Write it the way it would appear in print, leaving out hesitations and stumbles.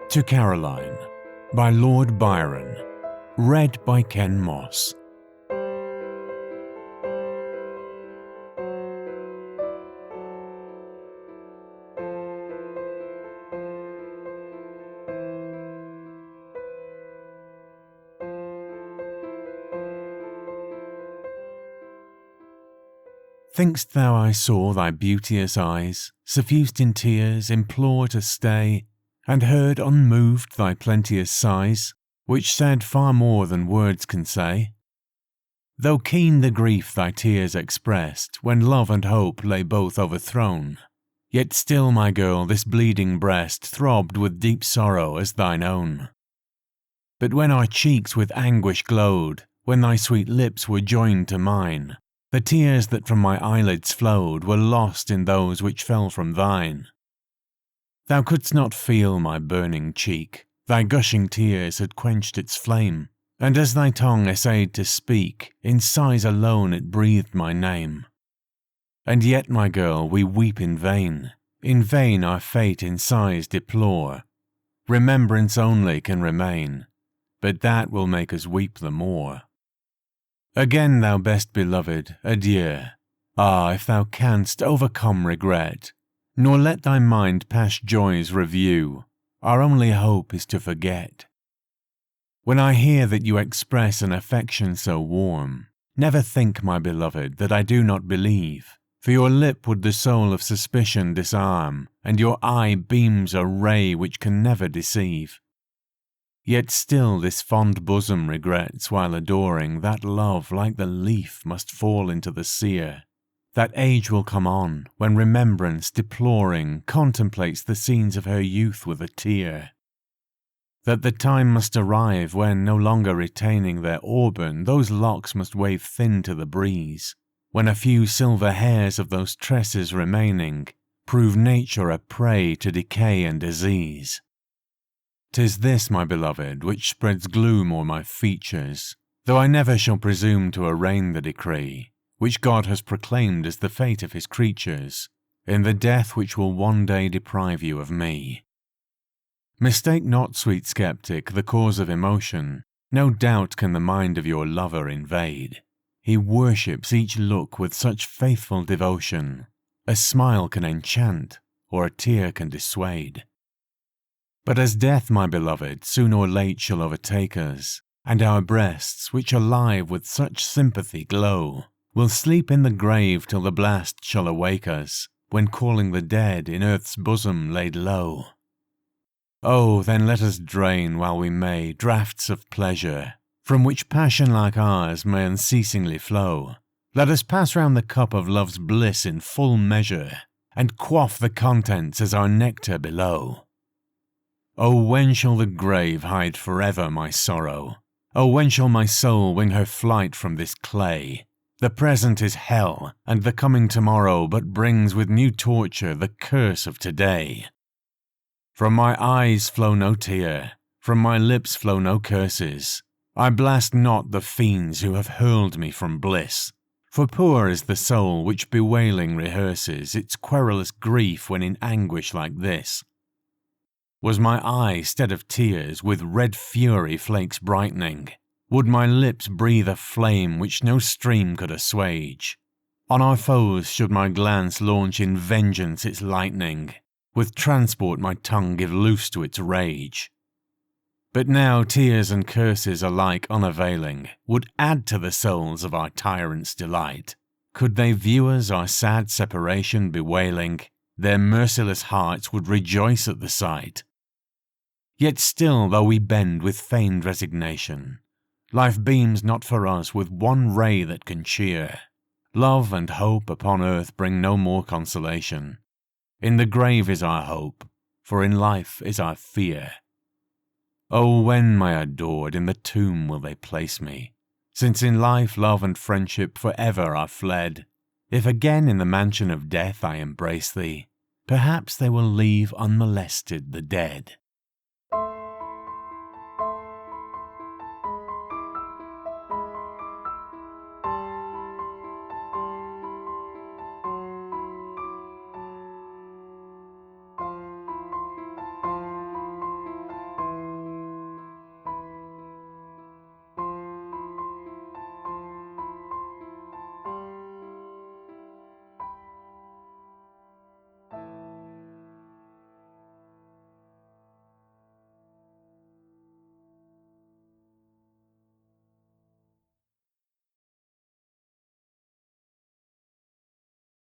To Caroline by Lord Byron. Read by Ken Moss. Think'st thou I saw thy beauteous eyes, suffused in tears, implore to stay, and heard unmoved thy plenteous sighs, which said far more than words can say? Though keen the grief thy tears expressed, when love and hope lay both overthrown, yet still, my girl, this bleeding breast throbbed with deep sorrow as thine own. But when our cheeks with anguish glowed, when thy sweet lips were joined to mine, the tears that from my eyelids flowed were lost in those which fell from thine. Thou couldst not feel my burning cheek, thy gushing tears had quenched its flame, and as thy tongue essayed to speak, in sighs alone it breathed my name. And yet, my girl, we weep in vain our fate in sighs deplore. Remembrance only can remain, but that will make us weep the more. Again, thou best beloved, adieu. Ah, if thou canst overcome regret, nor let thy mind past joys review, our only hope is to forget. When I hear that you express an affection so warm, never think, my beloved, that I do not believe, for your lip would the soul of suspicion disarm, and your eye beams a ray which can never deceive. Yet still this fond bosom regrets while adoring that love like the leaf must fall into the sear. That age will come on, when remembrance deploring contemplates the scenes of her youth with a tear. That the time must arrive when, no longer retaining their auburn, those locks must wave thin to the breeze, when a few silver hairs of those tresses remaining prove nature a prey to decay and disease. 'Tis this, my beloved, which spreads gloom o'er my features, though I never shall presume to arraign the decree, which God has proclaimed as the fate of his creatures, in the death which will one day deprive you of me. Mistake not, sweet skeptic, the cause of emotion, no doubt can the mind of your lover invade. He worships each look with such faithful devotion, a smile can enchant, or a tear can dissuade. But as death, my beloved, soon or late shall overtake us, and our breasts, which alive with such sympathy glow, will sleep in the grave till the blast shall awake us, when calling the dead in earth's bosom laid low. Oh, then let us drain while we may draughts of pleasure, from which passion like ours may unceasingly flow. Let us pass round the cup of love's bliss in full measure, and quaff the contents as our nectar below. Oh, when shall the grave hide forever my sorrow? Oh, when shall my soul wing her flight from this clay? The present is hell, and the coming tomorrow but brings with new torture the curse of today. From my eyes flow no tear, from my lips flow no curses. I blast not the fiends who have hurled me from bliss, for poor is the soul which bewailing rehearses its querulous grief when in anguish like this. Was my eye, stead of tears, with red fury flakes brightening? Would my lips breathe a flame which no stream could assuage? On our foes should my glance launch in vengeance its lightning, with transport my tongue give loose to its rage. But now tears and curses alike unavailing would add to the souls of our tyrants' delight. Could they view us our sad separation bewailing, their merciless hearts would rejoice at the sight. Yet still, though we bend with feigned resignation, life beams not for us with one ray that can cheer. Love and hope upon earth bring no more consolation. In the grave is our hope, for in life is our fear. Oh, when, my adored, in the tomb will they place me? Since in life love and friendship for ever are fled, if again in the mansion of death I embrace thee, perhaps they will leave unmolested the dead.